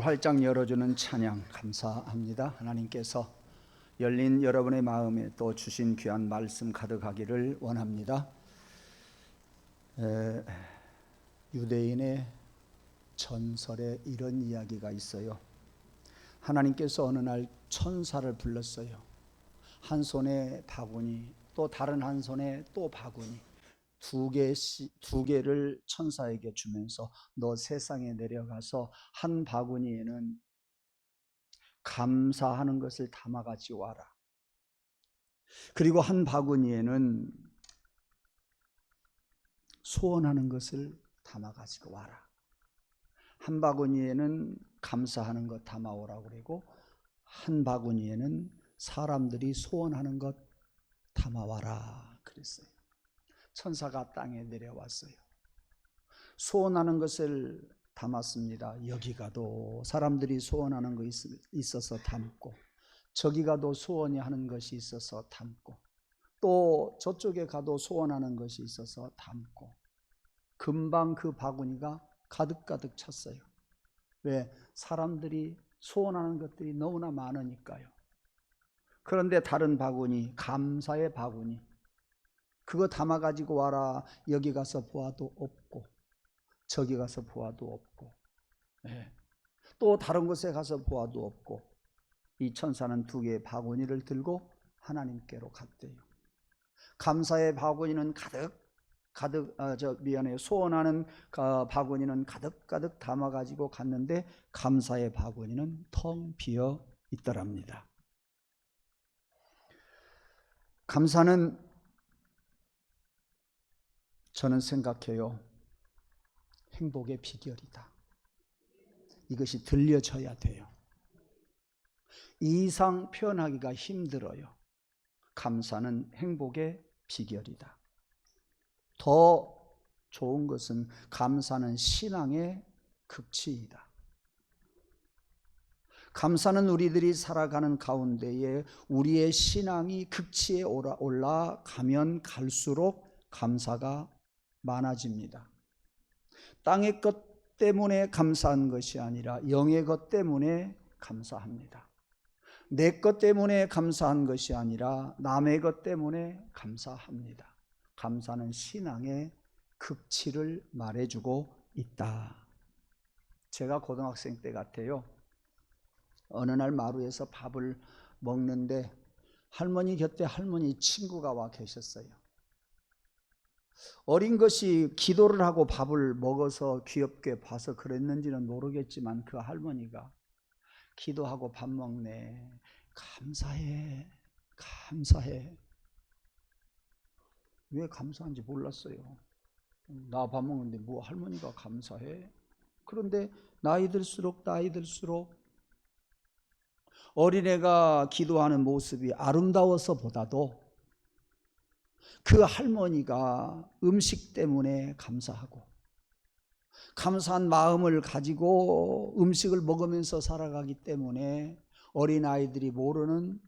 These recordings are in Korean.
활짝 열어주는 찬양 감사합니다. 하나님께서 열린 여러분의 마음에 또 주신 귀한 말씀 가득하기를 원합니다. 유대인의 전설에 이런 이야기가 있어요. 하나님께서 어느 날 천사를 불렀어요. 한 손에 바구니, 또 다른 한 손에 또 바구니, 두 개를 천사에게 주면서 너 세상에 내려가서 한 바구니에는 감사하는 것을 담아가지고 와라. 그리고 한 바구니에는 소원하는 것을 담아가지고 와라. 한 바구니에는 감사하는 것 담아오라고 그러고 한 바구니에는 사람들이 소원하는 것 담아와라 그랬어요. 천사가 땅에 내려왔어요. 소원하는 것을 담았습니다. 여기 가도 사람들이 소원하는 것이 있어서 담고, 저기 가도 소원이 하는 것이 있어서 담고, 또 저쪽에 가도 소원하는 것이 있어서 담고, 금방 그 바구니가 가득가득 찼어요. 왜? 사람들이 소원하는 것들이 너무나 많으니까요. 그런데 다른 바구니, 감사의 바구니, 그거 담아가지고 와라. 여기 가서 보아도 없고 저기 가서 보아도 없고, 또 다른 곳에 가서 보아도 없고, 이 천사는 두 개의 바구니를 들고 하나님께로 갔대요. 감사의 바구니는 소원하는 바구니는 가득가득 담아가지고 갔는데 감사의 바구니는 텅 비어 있더랍니다. 감사는 저는 생각해요. 행복의 비결이다. 이것이 들려져야 돼요. 이상 표현하기가 힘들어요. 감사는 행복의 비결이다. 더 좋은 것은 감사는 신앙의 극치이다. 감사는 우리들이 살아가는 가운데에 우리의 신앙이 극치에 올라가면 갈수록 감사가 많아집니다. 땅의 것 때문에 감사한 것이 아니라 영의 것 때문에 감사합니다. 내 것 때문에 감사한 것이 아니라 남의 것 때문에 감사합니다. 감사는 신앙의 극치를 말해주고 있다. 제가 고등학생 때 같아요. 어느 날 마루에서 밥을 먹는데 할머니 곁에 할머니 친구가 와 계셨어요. 어린 것이 기도를 하고 밥을 먹어서 귀엽게 봐서 그랬는지는 모르겠지만 그 할머니가 기도하고 밥 먹네. 감사해. 감사해. 왜 감사한지 몰랐어요. 나 밥 먹는데 뭐 할머니가 감사해? 그런데 나이 들수록 어린애가 기도하는 모습이 아름다워서 보다도 그 할머니가 음식 때문에 감사하고 감사한 마음을 가지고 음식을 먹으면서 살아가기 때문에 어린아이들이 모르는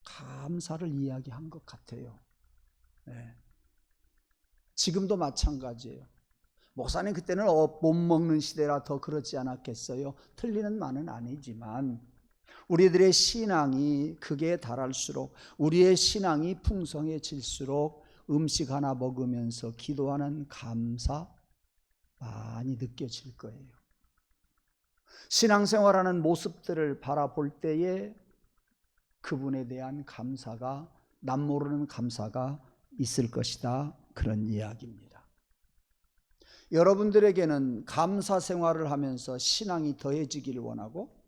감사를 이야기한 것 같아요. 지금도 마찬가지예요. 목사님 그때는 못 먹는 시대라 더 그렇지 않았겠어요? 틀리는 말은 아니지만 우리들의 신앙이 극에 달할수록, 우리의 신앙이 풍성해질수록 음식 하나 먹으면서 기도하는 감사 많이 느껴질 거예요. 신앙생활하는 모습들을 바라볼 때에 그분에 대한 감사가, 남모르는 감사가 있을 것이다. 그런 이야기입니다. 여러분들에게는 감사 생활을 하면서 신앙이 더해지기를 원하고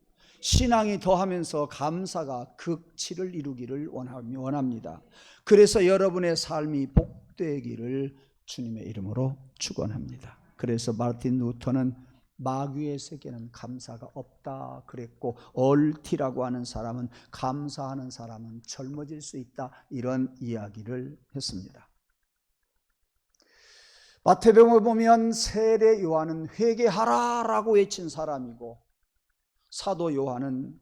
신앙이 더하면서 감사가 극치를 이루기를 원합니다. 그래서 여러분의 삶이 복되기를 주님의 이름으로 축원합니다. 그래서 마르틴 루터는 마귀의 세계는 감사가 없다 그랬고, 얼티라고 하는 사람은 감사하는 사람은 젊어질 수 있다, 이런 이야기를 했습니다. 마태복음을 보면 세례 요한은 회개하라라고 외친 사람이고 사도 요한은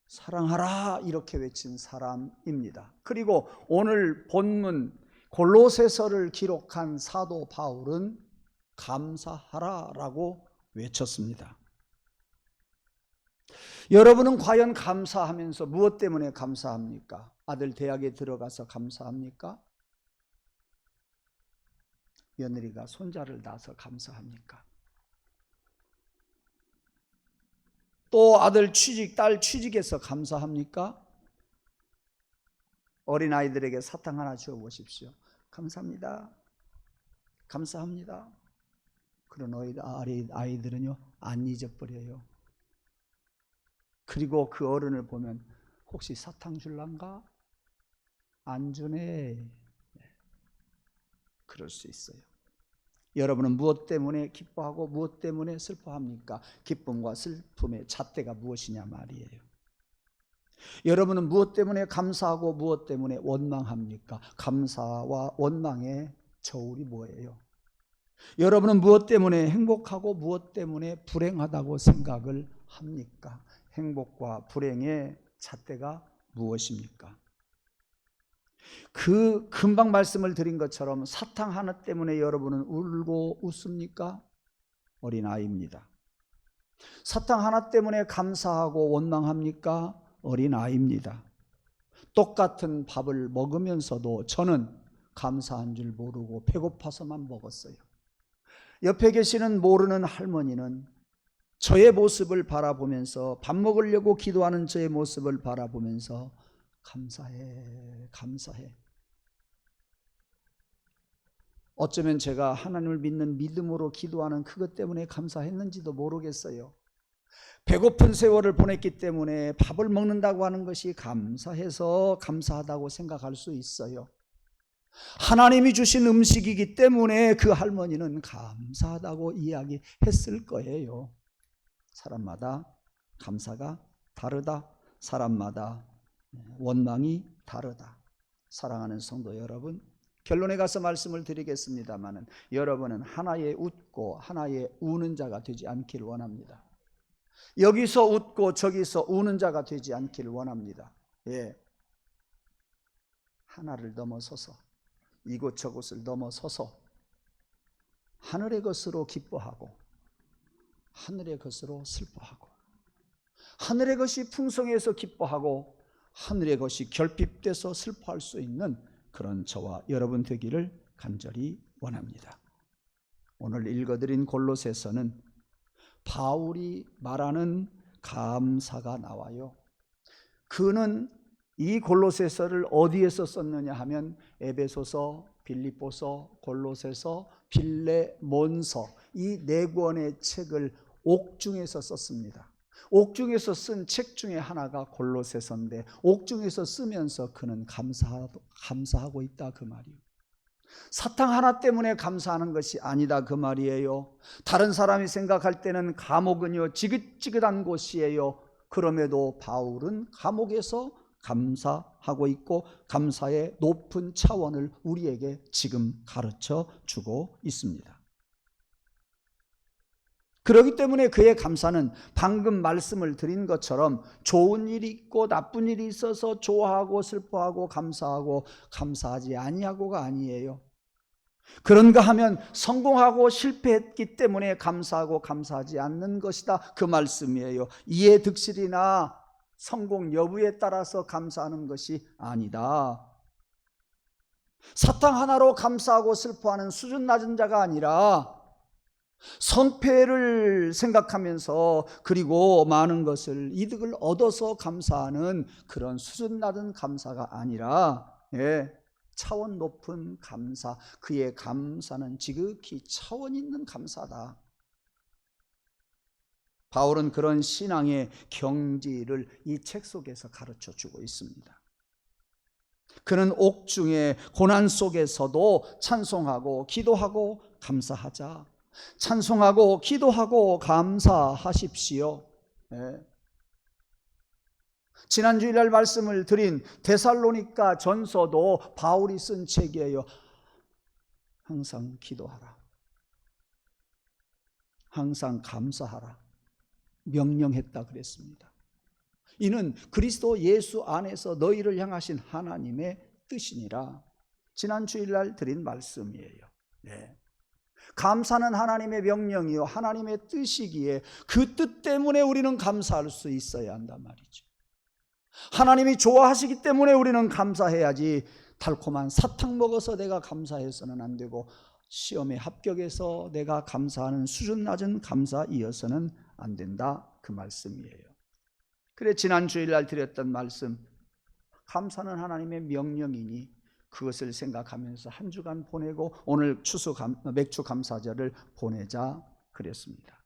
사랑하라 이렇게 외친 사람입니다. 그리고 오늘 본문 골로새서를 기록한 사도 바울은 감사하라라고 외쳤습니다. 여러분은 과연 감사하면서 무엇 때문에 감사합니까? 아들 대학에 들어가서 감사합니까? 며느리가 손자를 낳아서 감사합니까? 또 아들 취직, 딸 취직해서 감사합니까? 어린아이들에게 사탕 하나 주어 보십시오. 감사합니다. 감사합니다. 그런 아이들은요, 안 잊어버려요. 그리고 그 어른을 보면 혹시 사탕 줄란가? 안 주네. 그럴 수 있어요. 여러분은 무엇 때문에 기뻐하고 무엇 때문에 슬퍼합니까? 기쁨과 슬픔의 잣대가 무엇이냐 말이에요. 여러분은 무엇 때문에 감사하고 무엇 때문에 원망합니까? 감사와 원망의 저울이 뭐예요? 여러분은 무엇 때문에 행복하고 무엇 때문에 불행하다고 생각을 합니까? 행복과 불행의 잣대가 무엇입니까? 그 금방 말씀을 드린 것처럼 사탕 하나 때문에 여러분은 울고 웃습니까? 어린아이입니다. 사탕 하나 때문에 감사하고 원망합니까? 어린아이입니다. 똑같은 밥을 먹으면서도 저는 감사한 줄 모르고 배고파서만 먹었어요. 옆에 계시는 모르는 할머니는 저의 모습을 바라보면서 밥 먹으려고 기도하는 저의 모습을 바라보면서 감사해, 감사해. 어쩌면 제가 하나님을 믿는 믿음으로 기도하는 그것 때문에 감사했는지도 모르겠어요. 배고픈 세월을 보냈기 때문에 밥을 먹는다고 하는 것이 감사해서 감사하다고 생각할 수 있어요. 하나님이 주신 음식이기 때문에 그 할머니는 감사하다고 이야기했을 거예요. 사람마다 감사가 다르다. 사람마다 원망이 다르다. 사랑하는 성도 여러분, 결론에 가서 말씀을 드리겠습니다마는 여러분은 하나의 웃고 하나의 우는 자가 되지 않기를 원합니다. 여기서 웃고 저기서 우는 자가 되지 않기를 원합니다. 예. 하나를 넘어서서 이곳저곳을 넘어서서 하늘의 것으로 기뻐하고 하늘의 것으로 슬퍼하고 하늘의 것이 풍성해서 기뻐하고 하늘의 것이 결핍돼서 슬퍼할 수 있는 그런 저와 여러분 되기를 간절히 원합니다. 오늘 읽어드린 골로새서는 바울이 말하는 감사가 나와요. 그는 이 골로새서를 어디에서 썼느냐 하면 에베소서, 빌립보서, 골로새서, 빌레몬서 이 네 권의 책을 옥중에서 썼습니다. 옥중에서 쓴 책 중에 하나가 골로새서인데 옥중에서 쓰면서 그는 감사하고 있다 그 말이에요. 사탕 하나 때문에 감사하는 것이 아니다 그 말이에요. 다른 사람이 생각할 때는 감옥은요 지긋지긋한 곳이에요. 그럼에도 바울은 감옥에서 감사하고 있고 감사의 높은 차원을 우리에게 지금 가르쳐 주고 있습니다. 그렇기 때문에 그의 감사는 방금 말씀을 드린 것처럼 좋은 일이 있고 나쁜 일이 있어서 좋아하고 슬퍼하고 감사하고 감사하지 아니하고가 아니에요. 그런가 하면 성공하고 실패했기 때문에 감사하고 감사하지 않는 것이다 그 말씀이에요. 이해 득실이나 성공 여부에 따라서 감사하는 것이 아니다. 사탕 하나로 감사하고 슬퍼하는 수준 낮은 자가 아니라 성패를 생각하면서 그리고 많은 것을 이득을 얻어서 감사하는 그런 수준 낮은 감사가 아니라 차원 높은 감사, 그의 감사는 지극히 차원 있는 감사다. 바울은 그런 신앙의 경지를 이 책 속에서 가르쳐 주고 있습니다. 그는 옥중의 고난 속에서도 찬송하고 기도하고 감사하자. 찬송하고 기도하고 감사하십시오. 지난 주일날 말씀을 드린 데살로니가 전서도 바울이 쓴 책이에요. 항상 기도하라. 항상 감사하라. 명령했다 그랬습니다. 이는 그리스도 예수 안에서 너희를 향하신 하나님의 뜻이니라. 지난 주일날 드린 말씀이에요. 감사는 하나님의 명령이요 하나님의 뜻이기에 그 뜻 때문에 우리는 감사할 수 있어야 한단 말이죠. 하나님이 좋아하시기 때문에 우리는 감사해야지, 달콤한 사탕 먹어서 내가 감사해서는 안 되고, 시험에 합격해서 내가 감사하는 수준 낮은 감사이어서는 안 된다, 그 말씀이에요. 그래, 지난 주일날 드렸던 말씀, 감사는 하나님의 명령이니 그것을 생각하면서 한 주간 보내고 오늘 맥주 감사절을 보내자 그랬습니다.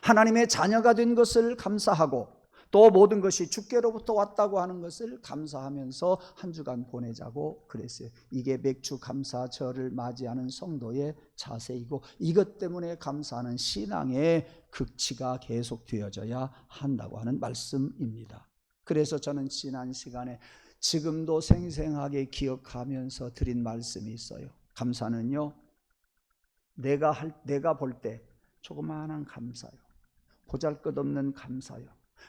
하나님의 자녀가 된 것을 감사하고 또 모든 것이 주께로부터 왔다고 하는 것을 감사하면서 한 주간 보내자고 그랬어요. 이게 맥주 감사절을 맞이하는 성도의 자세이고, 이것 때문에 감사하는 신앙의 극치가 계속되어져야 한다고 하는 말씀입니다. 그래서 저는 지난 시간에 지금도 생생하게 기억하면서 드린 말씀이 있어요. 감사는요, 내가 볼 때 조그마한 감사요, 보잘것없는 감사요,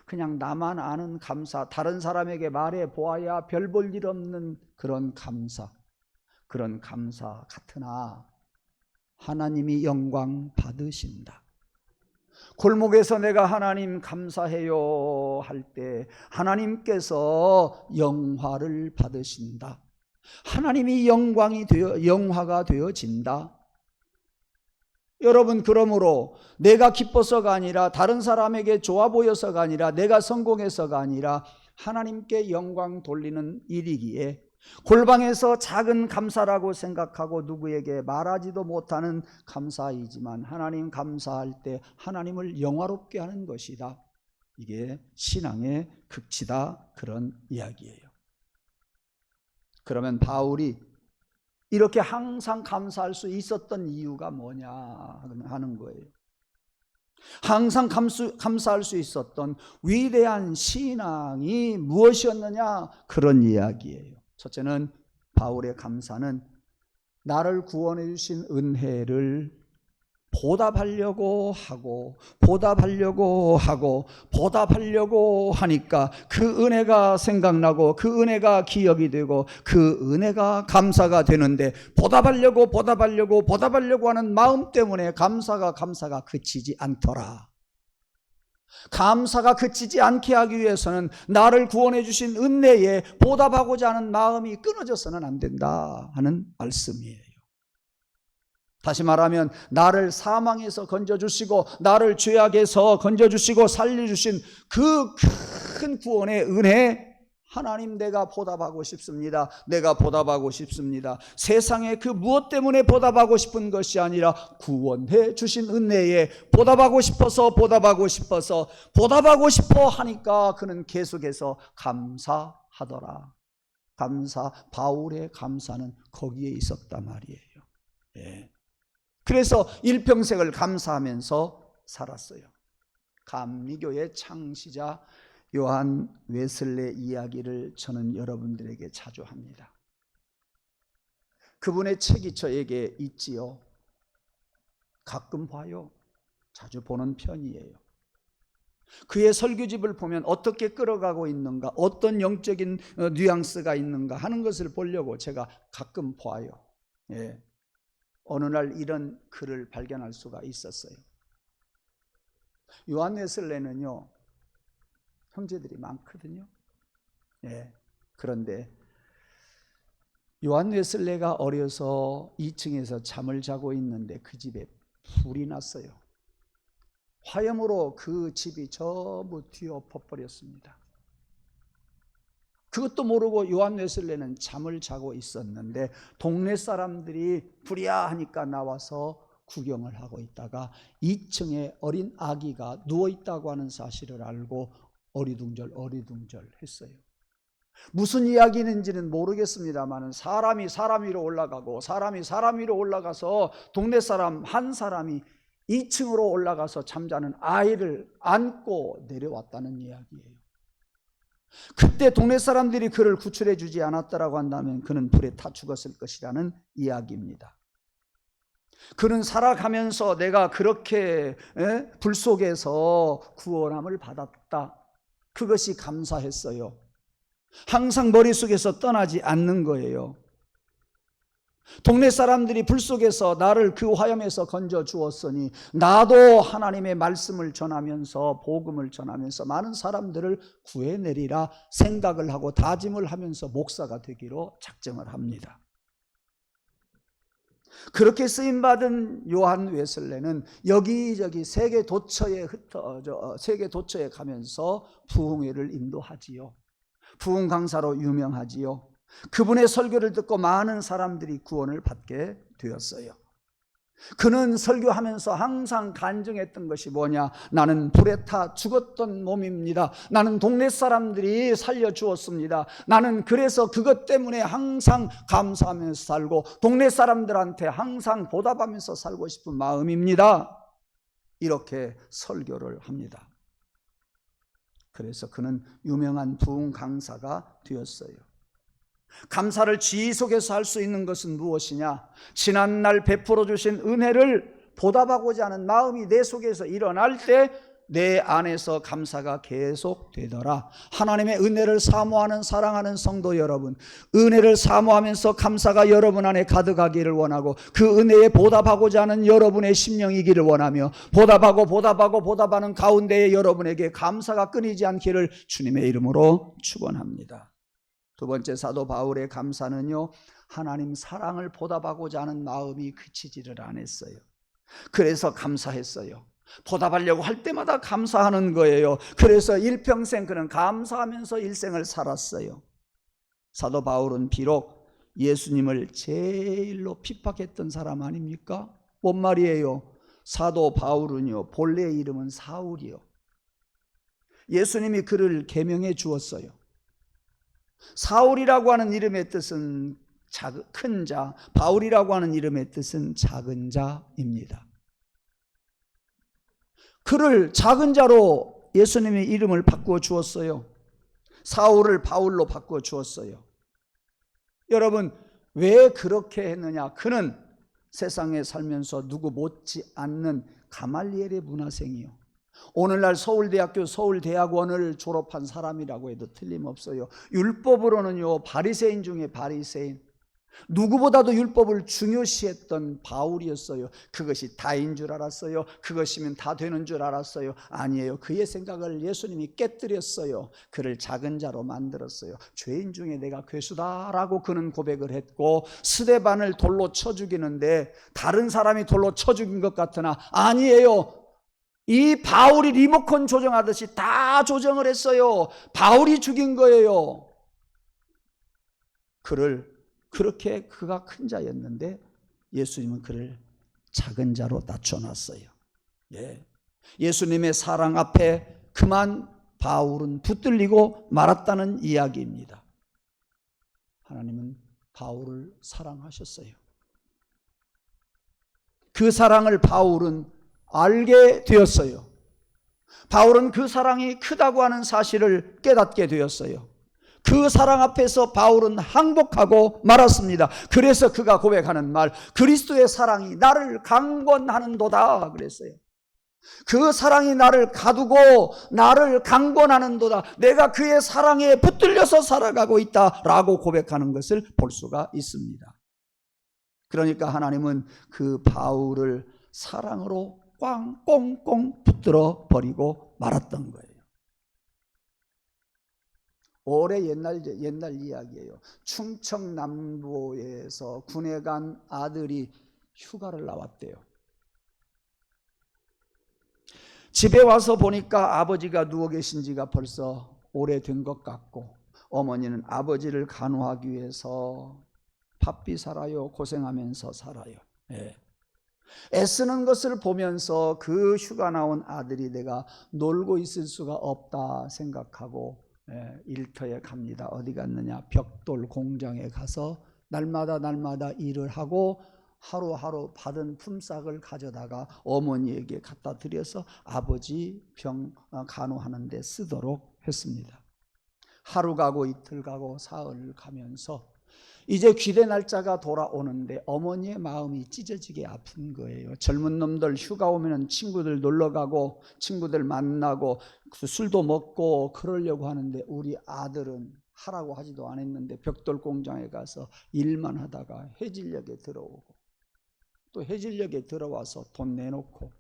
그냥 나만 아는 감사, 다른 사람에게 말해 보아야 별 볼 일 없는 그런 감사, 그런 감사 같으나 하나님이 영광 받으신다. 골목에서 내가 하나님 감사해요 할 때 하나님께서 영화를 받으신다. 하나님이 영화가 되어진다. 여러분, 그러므로 내가 기뻐서가 아니라, 다른 사람에게 좋아 보여서가 아니라, 내가 성공해서가 아니라 하나님께 영광 돌리는 일이기에 골방에서 작은 감사라고 생각하고 누구에게 말하지도 못하는 감사이지만 하나님 감사할 때 하나님을 영화롭게 하는 것이다. 이게 신앙의 극치다, 그런 이야기예요. 그러면 바울이 이렇게 항상 감사할 수 있었던 이유가 뭐냐 하는 거예요. 항상 감사할 수 있었던 위대한 신앙이 무엇이었느냐, 그런 이야기예요. 첫째는, 바울의 감사는 나를 구원해 주신 은혜를 보답하려고 하니까 그 은혜가 생각나고 그 은혜가 기억이 되고 그 은혜가 감사가 되는데, 보답하려고 하는 마음 때문에 감사가 그치지 않더라. 감사가 그치지 않게 하기 위해서는 나를 구원해 주신 은혜에 보답하고자 하는 마음이 끊어져서는 안 된다 하는 말씀이에요. 다시 말하면 나를 사망에서 건져주시고 나를 죄악에서 건져주시고 살려주신 그 큰 구원의 은혜, 하나님 내가 보답하고 싶습니다. 세상에 그 무엇 때문에 보답하고 싶은 것이 아니라 구원해 주신 은혜에 보답하고 싶어 하니까 그는 계속해서 감사하더라. 바울의 감사는 거기에 있었단 말이에요. 예. 그래서 일평생을 감사하면서 살았어요. 감리교의 창시자 요한 웨슬레 이야기를 저는 여러분들에게 자주 합니다. 그분의 책이 저에게 있지요. 가끔 봐요. 자주 보는 편이에요. 그의 설교집을 보면 어떻게 끌어가고 있는가, 어떤 영적인 뉘앙스가 있는가 하는 것을 보려고 제가 가끔 봐요. 예. 어느 날 이런 글을 발견할 수가 있었어요. 요한 웨슬레는요, 형제들이 많거든요. 예. 그런데 요한 웨슬레가 어려서 2층에서 잠을 자고 있는데 그 집에 불이 났어요. 화염으로 그 집이 전부 뒤엎어버렸습니다. 그것도 모르고 요한 웨슬레는 잠을 자고 있었는데 동네 사람들이 불이야 하니까 나와서 구경을 하고 있다가 2층에 어린 아기가 누워있다고 하는 사실을 알고 어리둥절 했어요. 무슨 이야기인지는 모르겠습니다만 사람이 사람 위로 올라가고 사람이 사람 위로 올라가서 동네 사람 한 사람이 2층으로 올라가서 잠자는 아이를 안고 내려왔다는 이야기예요. 그때 동네 사람들이 그를 구출해 주지 않았다라고 한다면 그는 불에 타 죽었을 것이라는 이야기입니다. 그는 살아가면서 내가 그렇게 불 속에서 구원함을 받았다, 그것이 감사했어요. 항상 머릿속에서 떠나지 않는 거예요. 동네 사람들이 불 속에서 나를 그 화염에서 건져 주었으니 나도 하나님의 말씀을 전하면서 복음을 전하면서 많은 사람들을 구해내리라 생각을 하고 다짐을 하면서 목사가 되기로 작정을 합니다. 그렇게 쓰임받은 요한 웨슬레는 여기저기 세계 도처에 가면서 부흥회를 인도하지요. 부흥 강사로 유명하지요. 그분의 설교를 듣고 많은 사람들이 구원을 받게 되었어요. 그는 설교하면서 항상 간증했던 것이 뭐냐? 나는 불에 타 죽었던 몸입니다. 나는 동네 사람들이 살려주었습니다. 나는 그래서 그것 때문에 항상 감사하면서 살고 동네 사람들한테 항상 보답하면서 살고 싶은 마음입니다. 이렇게 설교를 합니다. 그래서 그는 유명한 부흥 강사가 되었어요. 감사를 지속해서 할 수 있는 것은 무엇이냐? 지난날 베풀어 주신 은혜를 보답하고자 하는 마음이 내 속에서 일어날 때 내 안에서 감사가 계속 되더라. 하나님의 은혜를 사모하는 사랑하는 성도 여러분, 은혜를 사모하면서 감사가 여러분 안에 가득하기를 원하고 그 은혜에 보답하고자 하는 여러분의 심령이기를 원하며 보답하는 가운데에 여러분에게 감사가 끊이지 않기를 주님의 이름으로 축원합니다. 두 번째 사도 바울의 감사는요, 하나님 사랑을 보답하고자 하는 마음이 그치지를 않았어요. 그래서 감사했어요. 보답하려고 할 때마다 감사하는 거예요. 그래서 일평생 그는 감사하면서 일생을 살았어요. 사도 바울은 비록 예수님을 제일로 핍박했던 사람 아닙니까? 뭔 말이에요? 사도 바울은요, 본래 이름은 사울이요. 예수님이 그를 계명해 주었어요. 사울이라고 하는 이름의 뜻은 큰 자, 바울이라고 하는 이름의 뜻은 작은 자입니다. 그를 작은 자로 예수님이 이름을 바꾸어 주었어요. 사울을 바울로 바꾸어 주었어요. 여러분, 왜 그렇게 했느냐? 그는 세상에 살면서 누구 못지 않는 가말리엘의 문화생이요, 오늘날 서울대학교 서울대학원을 졸업한 사람이라고 해도 틀림없어요. 율법으로는요, 바리새인 중에 바리새인, 누구보다도 율법을 중요시했던 바울이었어요. 그것이 다인 줄 알았어요. 그것이면 다 되는 줄 알았어요. 아니에요. 그의 생각을 예수님이 깨뜨렸어요. 그를 작은 자로 만들었어요. 죄인 중에 내가 괴수다라고 그는 고백을 했고, 스데반을 돌로 쳐 죽이는데 다른 사람이 돌로 쳐 죽인 것 같으나 아니에요. 이 바울이 리모컨 조정하듯이 다 조정을 했어요. 바울이 죽인 거예요. 그렇게 그가 큰 자였는데 예수님은 그를 작은 자로 낮춰놨어요. 예수님의 사랑 앞에 그만 바울은 붙들리고 말았다는 이야기입니다. 하나님은 바울을 사랑하셨어요. 그 사랑을 바울은 알게 되었어요. 바울은 그 사랑이 크다고 하는 사실을 깨닫게 되었어요. 그 사랑 앞에서 바울은 항복하고 말았습니다. 그래서 그가 고백하는 말, 그리스도의 사랑이 나를 강권하는도다 그랬어요. 그 사랑이 나를 가두고 나를 강권하는도다. 내가 그의 사랑에 붙들려서 살아가고 있다라고 고백하는 것을 볼 수가 있습니다. 그러니까 하나님은 그 바울을 사랑으로 꽁꽁 붙들어 버리고 말았던 거예요. 오래 옛날 이야기예요. 충청남도에서 군에 간 아들이 휴가를 나왔대요. 집에 와서 보니까 아버지가 누워 계신 지가 벌써 오래된 것 같고, 어머니는 아버지를 간호하기 위해서 바삐 살아요. 고생하면서 살아요. 애쓰는 것을 보면서 그 휴가 나온 아들이 내가 놀고 있을 수가 없다 생각하고 일터에 갑니다. 어디 갔느냐? 벽돌 공장에 가서 날마다 일을 하고 하루하루 받은 품삯을 가져다가 어머니에게 갖다 드려서 아버지 병 간호하는 데 쓰도록 했습니다. 하루 가고 이틀 가고 사흘 가면서 이제 귀대 날짜가 돌아오는데 어머니의 마음이 찢어지게 아픈 거예요. 젊은 놈들 휴가 오면 친구들 놀러 가고 친구들 만나고 술도 먹고 그러려고 하는데 우리 아들은 하라고 하지도 않았는데 벽돌 공장에 가서 일만 하다가 해질녘에 들어오고 또 해질녘에 들어와서 돈 내놓고,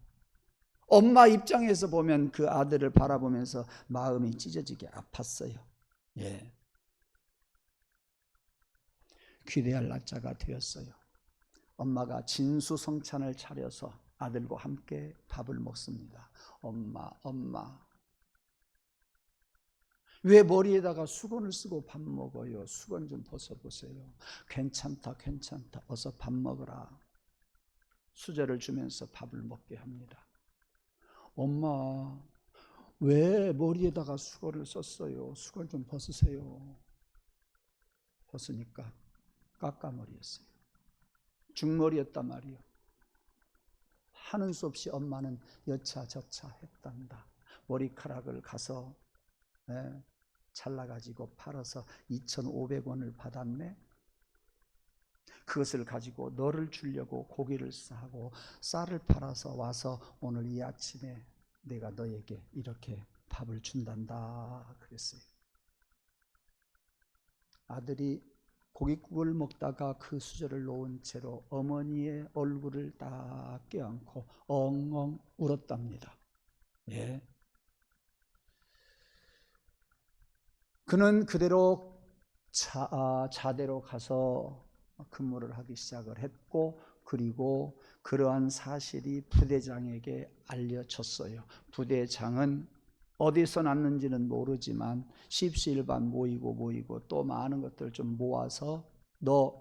엄마 입장에서 보면 그 아들을 바라보면서 마음이 찢어지게 아팠어요. 예. 기대할 날짜가 되었어요. 엄마가 진수성찬을 차려서 아들과 함께 밥을 먹습니다. 엄마, 왜 머리에다가 수건을 쓰고 밥 먹어요? 수건 좀 벗어보세요. 괜찮다. 어서 밥 먹어라. 수저를 주면서 밥을 먹게 합니다. 엄마, 왜 머리에다가 수건을 썼어요? 수건 좀 벗으세요. 벗으니까 까까머리였어요. 중머리였단 말이요. 하는 수 없이 엄마는 여차저차 했단다. 머리카락을 가서 잘라가지고 팔아서 2,500원을 받았네. 그것을 가지고 너를 주려고 고기를 싸고 쌀을 팔아서 와서 오늘 이 아침에 내가 너에게 이렇게 밥을 준단다 그랬어요. 아들이 고깃국을 먹다가 그 수저를 놓은 채로 어머니의 얼굴을 딱 껴안고 엉엉 울었답니다. 예. 그는 그대로 자대로 가서 근무를 하기 시작을 했고, 그리고 그러한 사실이 부대장에게 알려졌어요. 부대장은 어디서 났는지는 모르지만 십시일반 모이고 또 많은 것들 좀 모아서 너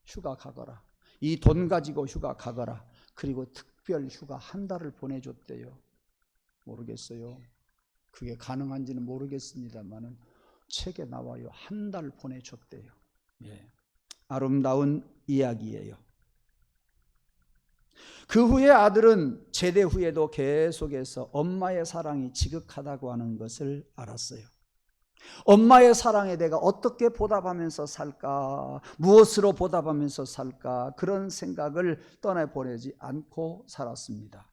휴가 가거라. 이 돈 가지고 휴가 가거라. 그리고 특별 휴가 한 달을 보내줬대요. 모르겠어요. 그게 가능한지는 모르겠습니다만은 책에 나와요. 한 달 보내줬대요. 예. 아름다운 이야기예요. 그 후에 아들은 제대 후에도 계속해서 엄마의 사랑이 지극하다고 하는 것을 알았어요. 엄마의 사랑에 내가 어떻게 보답하면서 살까, 무엇으로 보답하면서 살까, 그런 생각을 떠나보내지 않고 살았습니다.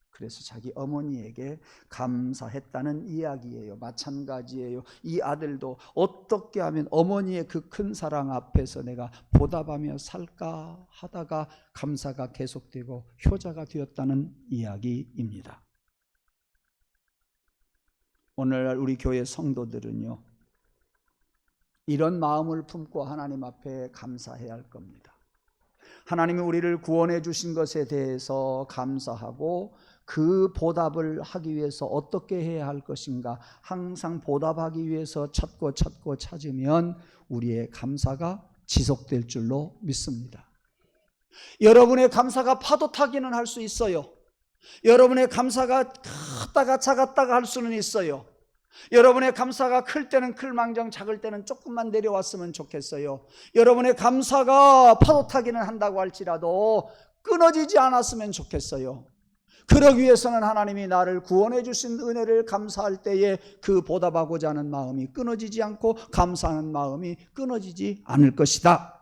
그래서 자기 어머니에게 감사했다는 이야기예요. 마찬가지예요. 이 아들도 어떻게 하면 어머니의 그 큰 사랑 앞에서 내가 보답하며 살까 하다가 감사가 계속되고 효자가 되었다는 이야기입니다. 오늘날 우리 교회 성도들은요, 이런 마음을 품고 하나님 앞에 감사해야 할 겁니다. 하나님이 우리를 구원해 주신 것에 대해서 감사하고 그 보답을 하기 위해서 어떻게 해야 할 것인가 항상 보답하기 위해서 찾고 찾으면 우리의 감사가 지속될 줄로 믿습니다. 여러분의 감사가 파도 타기는 할 수 있어요. 여러분의 감사가 컸다가 작았다가 할 수는 있어요. 여러분의 감사가 클 때는 클망정, 작을 때는 조금만 내려왔으면 좋겠어요. 여러분의 감사가 파도 타기는 한다고 할지라도 끊어지지 않았으면 좋겠어요. 그러기 위해서는 하나님이 나를 구원해 주신 은혜를 감사할 때에 그 보답하고자 하는 마음이 끊어지지 않고 감사하는 마음이 끊어지지 않을 것이다.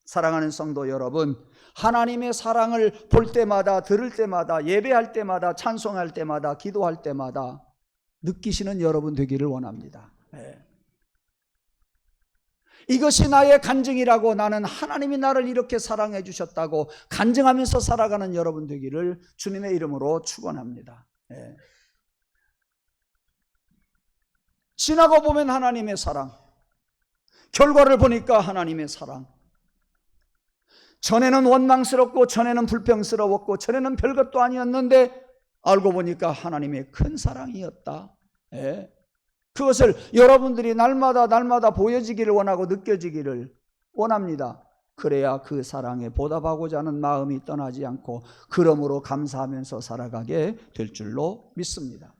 사랑하는 성도 여러분, 하나님의 사랑을 볼 때마다, 들을 때마다, 예배할 때마다, 찬송할 때마다, 기도할 때마다 느끼시는 여러분 되기를 원합니다. 이것이 나의 간증이라고, 나는 하나님이 나를 이렇게 사랑해 주셨다고 간증하면서 살아가는 여러분 되기를 주님의 이름으로 축원합니다. 지나고 보면 하나님의 사랑, 결과를 보니까 하나님의 사랑. 전에는 원망스럽고 전에는 불평스러웠고 전에는 별것도 아니었는데 알고 보니까 하나님의 큰 사랑이었다. 그것을 여러분들이 날마다 보여지기를 원하고 느껴지기를 원합니다. 그래야 그 사랑에 보답하고자 하는 마음이 떠나지 않고 그러므로 감사하면서 살아가게 될 줄로 믿습니다.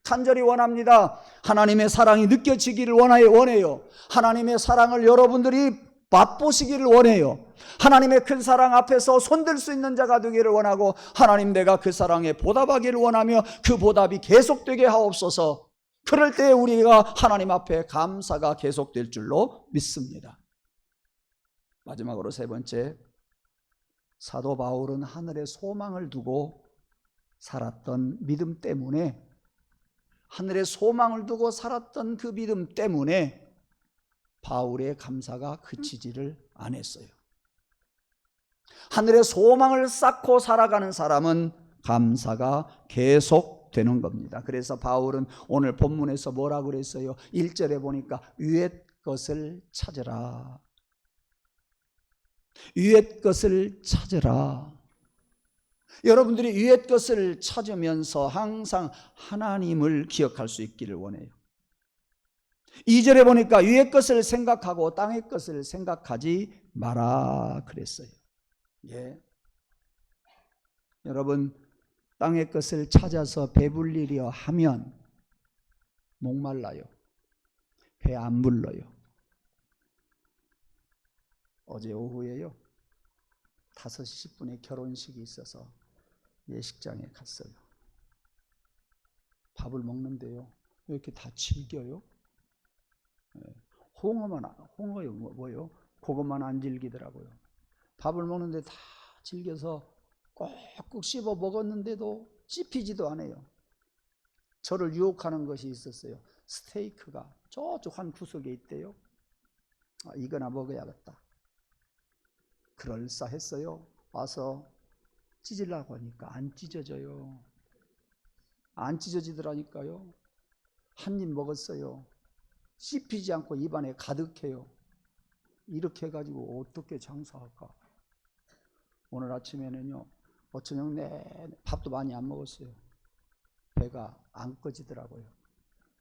간절히 원합니다. 하나님의 사랑이 느껴지기를 원해요. 하나님의 사랑을 여러분들이 맛보시기를 원해요. 하나님의 큰 사랑 앞에서 손들 수 있는 자가 되기를 원하고, 하나님 내가 그 사랑에 보답하기를 원하며 그 보답이 계속되게 하옵소서. 그럴 때 우리가 하나님 앞에 감사가 계속될 줄로 믿습니다. 마지막으로 세 번째, 사도 바울은 하늘에 소망을 두고 살았던 믿음 때문에, 하늘에 소망을 두고 살았던 그 믿음 때문에 바울의 감사가 그치지를 않았어요. 하늘의 소망을 쌓고 살아가는 사람은 감사가 계속되는 겁니다. 그래서 바울은 오늘 본문에서 뭐라고 그랬어요? 1절에 보니까 위의 것을 찾으라. 위의 것을 찾으라. 여러분들이 위의 것을 찾으면서 항상 하나님을 기억할 수 있기를 원해요. 2절에 보니까 위의 것을 생각하고 땅의 것을 생각하지 마라 그랬어요. 예. 여러분, 땅의 것을 찾아서 배불리려 하면 목말라요. 배 안 불러요. 어제 오후에요, 5시 10분에 결혼식이 있어서 예식장에 갔어요. 밥을 먹는데요, 왜 이렇게 다 질겨요? 홍어요 뭐요? 그것만 안 질기더라고요. 밥을 먹는데 다 질겨서 꼭꼭 씹어 먹었는데도 씹히지도 않아요. 저를 유혹하는 것이 있었어요. 스테이크가 저쪽 한 구석에 있대요. 이거나 먹어야겠다. 그럴싸했어요. 와서 찢으려고 하니까 안 찢어져요. 안 찢어지더라니까요. 한 입 먹었어요. 씹히지 않고 입안에 가득해요. 이렇게 해가지고 어떻게 장사할까? 오늘 아침에는요, 저녁 내내 밥도 많이 안 먹었어요. 배가 안 꺼지더라고요.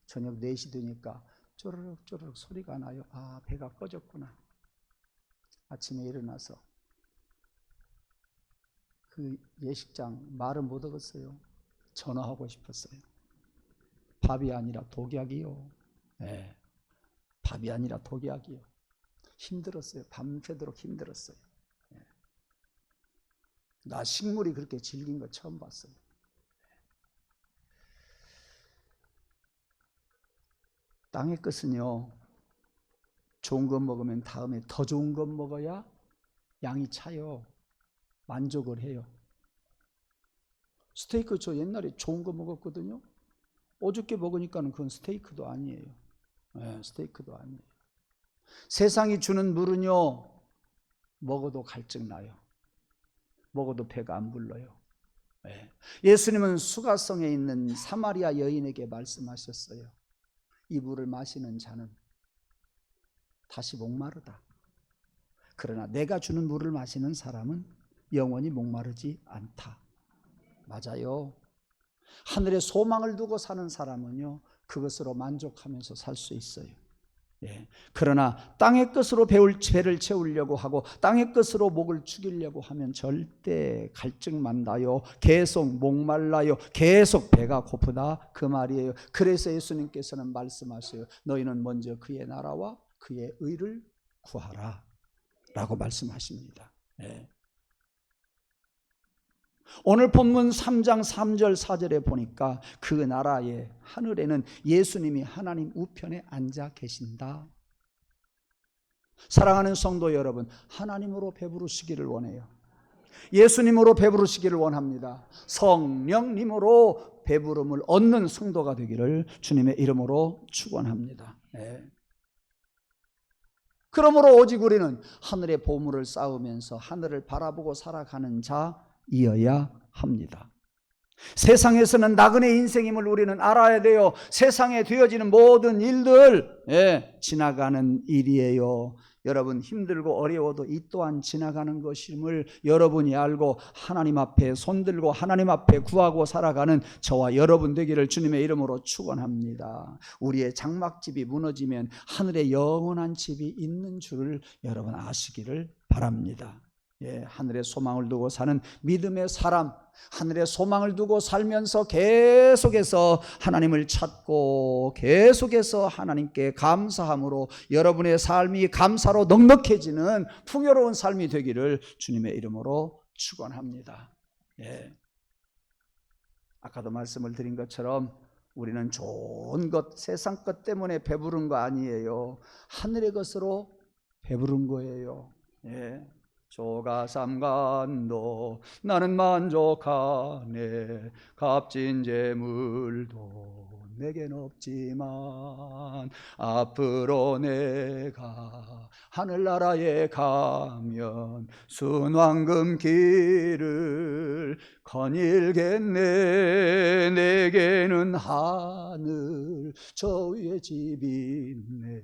저녁 4시 되니까 쪼르륵 쪼르륵 소리가 나요. 아, 배가 꺼졌구나. 아침에 일어나서 그 예식장 말은 못 얻었어요. 전화하고 싶었어요. 밥이 아니라 독약이요. 네, 밥이 아니라 독약이요. 힘들었어요. 밤새도록 힘들었어요. 네. 나 식물이 그렇게 질긴 거 처음 봤어요. 땅의 것은요, 좋은 것 먹으면 다음에 더 좋은 것 먹어야 양이 차요. 만족을 해요. 스테이크 저 옛날에 좋은 거 먹었거든요. 어저께 먹으니까는 그건 스테이크도 아니에요. 네, 스테이크도 아니에요. 세상이 주는 물은요, 먹어도 갈증 나요. 먹어도 배가 안 불러요. 네. 예수님은 수가성에 있는 사마리아 여인에게 말씀하셨어요. 이 물을 마시는 자는 다시 목마르다. 그러나 내가 주는 물을 마시는 사람은 영원히 목마르지 않다. 맞아요. 하늘에 소망을 두고 사는 사람은요, 그것으로 만족하면서 살 수 있어요. 예. 그러나 땅의 것으로 배를 채우려고 하고 땅의 것으로 목을 축이려고 하면 절대 갈증만 나요. 계속 목말라요. 계속 배가 고프다 그 말이에요. 그래서 예수님께서는 말씀하세요. 너희는 먼저 그의 나라와 그의 의를 구하라 라고 말씀하십니다. 예. 오늘 본문 3장 3절 4절에 보니까 그 나라의 하늘에는 예수님이 하나님 우편에 앉아 계신다. 사랑하는 성도 여러분, 하나님으로 배부르시기를 원해요. 예수님으로 배부르시기를 원합니다. 성령님으로 배부름을 얻는 성도가 되기를 주님의 이름으로 축원합니다. 네. 그러므로 오직 우리는 하늘의 보물을 쌓으면서 하늘을 바라보고 살아가는 자이어야 합니다. 세상에서는 나그네 인생임을 우리는 알아야 돼요. 세상에 되어지는 모든 일들 지나가는 일이에요. 여러분, 힘들고 어려워도 이 또한 지나가는 것임을 여러분이 알고 하나님 앞에 손들고 하나님 앞에 구하고 살아가는 저와 여러분 되기를 주님의 이름으로 축원합니다. 우리의 장막집이 무너지면 하늘에 영원한 집이 있는 줄을 여러분 아시기를 바랍니다. 예, 하늘에 소망을 두고 사는 믿음의 사람, 하늘에 소망을 두고 살면서 계속해서 하나님을 찾고 계속해서 하나님께 감사함으로 여러분의 삶이 감사로 넉넉해지는 풍요로운 삶이 되기를 주님의 이름으로 축원합니다. 예. 아까도 말씀을 드린 것처럼 우리는 좋은 것, 세상 것 때문에 배부른 거 아니에요. 하늘의 것으로 배부른 거예요. 예. 조가삼간도 나는 만족하네. 값진 재물도 내겐 없지만 앞으로 내가 하늘나라에 가면 순왕금 길을 거닐겠네. 내게는 하늘 저 위에 집이 있네.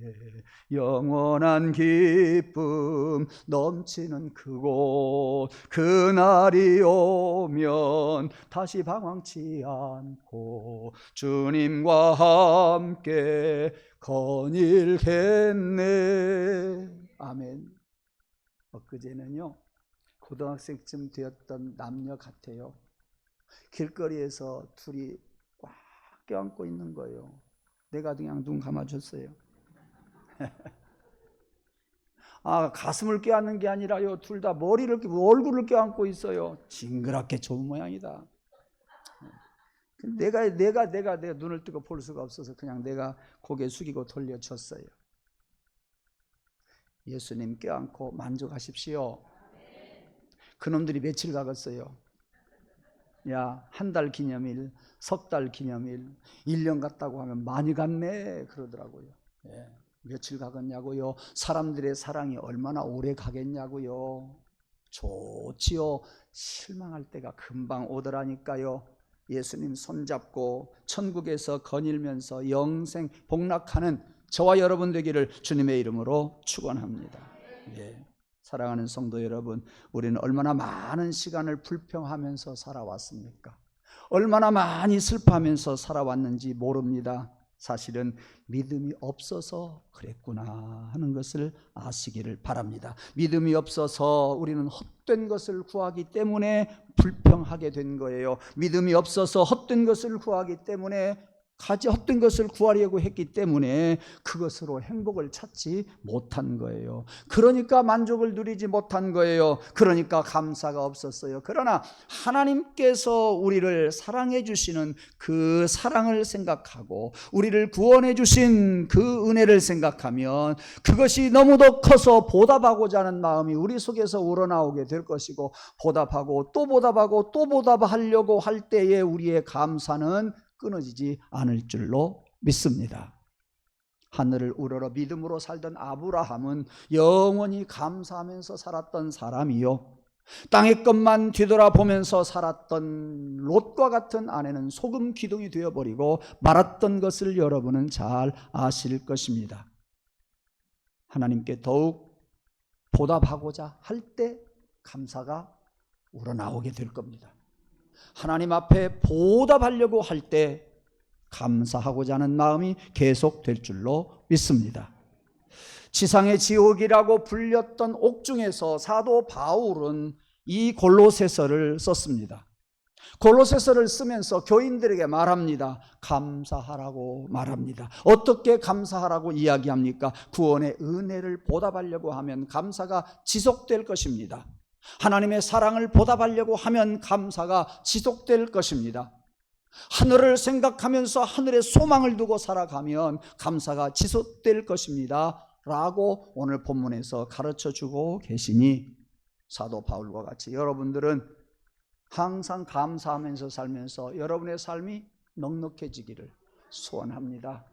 영원한 기쁨 넘치는 그곳, 그날이 오면 다시 방황치 않고 주님과 함께 거닐겠네. 아멘. 엊그제는요, 고등학생쯤 되었던 남녀 같아요. 길거리에서 둘이 꽉 껴안고 있는 거예요. 내가 그냥 눈 감아줬어요. 가슴을 껴안는 게 아니라요, 둘 다 얼굴을 껴안고 있어요. 징그럽게 좋은 모양이다. 내가 눈을 뜨고 볼 수가 없어서 그냥 내가 고개 숙이고 돌려줬어요. 예수님 껴안고 만족하십시오. 그놈들이 며칠 가겠어요? 야, 한 달 기념일, 석 달 기념일, 1년 갔다고 하면 많이 갔네 그러더라고요. 예, 며칠 가겠냐고요? 사람들의 사랑이 얼마나 오래 가겠냐고요? 좋지요. 실망할 때가 금방 오더라니까요. 예수님 손잡고 천국에서 거닐면서 영생 복락하는 저와 여러분 되기를 주님의 이름으로 축원합니다. 예. 사랑하는 성도 여러분, 우리는 얼마나 많은 시간을 불평하면서 살아왔습니까? 얼마나 많이 슬퍼하면서 살아왔는지 모릅니다. 사실은 믿음이 없어서 그랬구나 하는 것을 아시기를 바랍니다. 믿음이 없어서 우리는 헛된 것을 구하기 때문에 불평하게 된 거예요. 믿음이 없어서 헛된 것을 구하기 때문에 헛된 것을 구하려고 했기 때문에 그것으로 행복을 찾지 못한 거예요. 그러니까 만족을 누리지 못한 거예요. 그러니까 감사가 없었어요. 그러나 하나님께서 우리를 사랑해 주시는 그 사랑을 생각하고 우리를 구원해 주신 그 은혜를 생각하면 그것이 너무도 커서 보답하고자 하는 마음이 우리 속에서 우러나오게 될 것이고, 보답하고 또 보답하고 또 보답하려고 할 때에 우리의 감사는 끊어지지 않을 줄로 믿습니다. 하늘을 우러러 믿음으로 살던 아브라함은 영원히 감사하면서 살았던 사람이요, 땅의 것만 뒤돌아보면서 살았던 롯과 같은 아내는 소금 기둥이 되어버리고 말았던 것을 여러분은 잘 아실 것입니다. 하나님께 더욱 보답하고자 할 때 감사가 우러나오게 될 겁니다. 하나님 앞에 보답하려고 할 때 감사하고자 하는 마음이 계속될 줄로 믿습니다. 지상의 지옥이라고 불렸던 옥중에서 사도 바울은 이 골로새서를 썼습니다. 골로새서를 쓰면서 교인들에게 말합니다. 감사하라고 말합니다. 어떻게 감사하라고 이야기합니까? 구원의 은혜를 보답하려고 하면 감사가 지속될 것입니다. 하나님의 사랑을 보답하려고 하면 감사가 지속될 것입니다. 하늘을 생각하면서 하늘의 소망을 두고 살아가면 감사가 지속될 것입니다 라고 오늘 본문에서 가르쳐주고 계시니, 사도 바울과 같이 여러분들은 항상 감사하면서 살면서 여러분의 삶이 넉넉해지기를 소원합니다.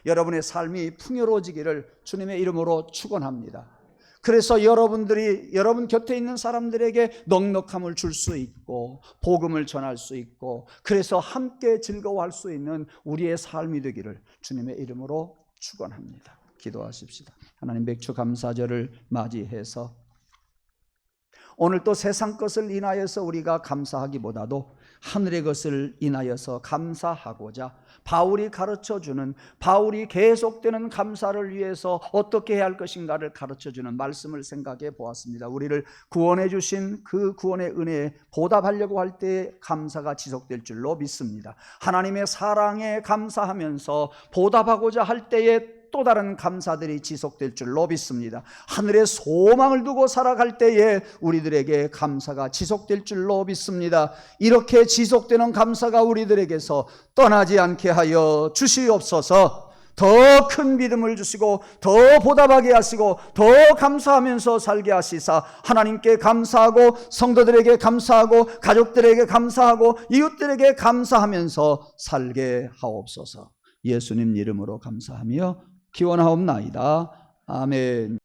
여러분의 삶이 풍요로워지기를 주님의 이름으로 축원합니다. 그래서 여러분들이 여러분 곁에 있는 사람들에게 넉넉함을 줄 수 있고 복음을 전할 수 있고, 그래서 함께 즐거워할 수 있는 우리의 삶이 되기를 주님의 이름으로 축원합니다. 기도하십시다. 하나님, 맥주 감사절을 맞이해서 오늘 또 세상 것을 인하여서 우리가 감사하기보다도 하늘의 것을 인하여서 감사하고자 바울이 가르쳐주는, 바울이 계속되는 감사를 위해서 어떻게 해야 할 것인가를 가르쳐주는 말씀을 생각해 보았습니다. 우리를 구원해 주신 그 구원의 은혜에 보답하려고 할 때 감사가 지속될 줄로 믿습니다. 하나님의 사랑에 감사하면서 보답하고자 할 때에 또 다른 감사들이 지속될 줄로 믿습니다. 하늘의 소망을 두고 살아갈 때에 우리들에게 감사가 지속될 줄로 믿습니다. 이렇게 지속되는 감사가 우리들에게서 떠나지 않게 하여 주시옵소서. 더 큰 믿음을 주시고 더 보답하게 하시고 더 감사하면서 살게 하시사 하나님께 감사하고 성도들에게 감사하고 가족들에게 감사하고 이웃들에게 감사하면서 살게 하옵소서. 예수님 이름으로 감사하며 기원하옵나이다. 아멘.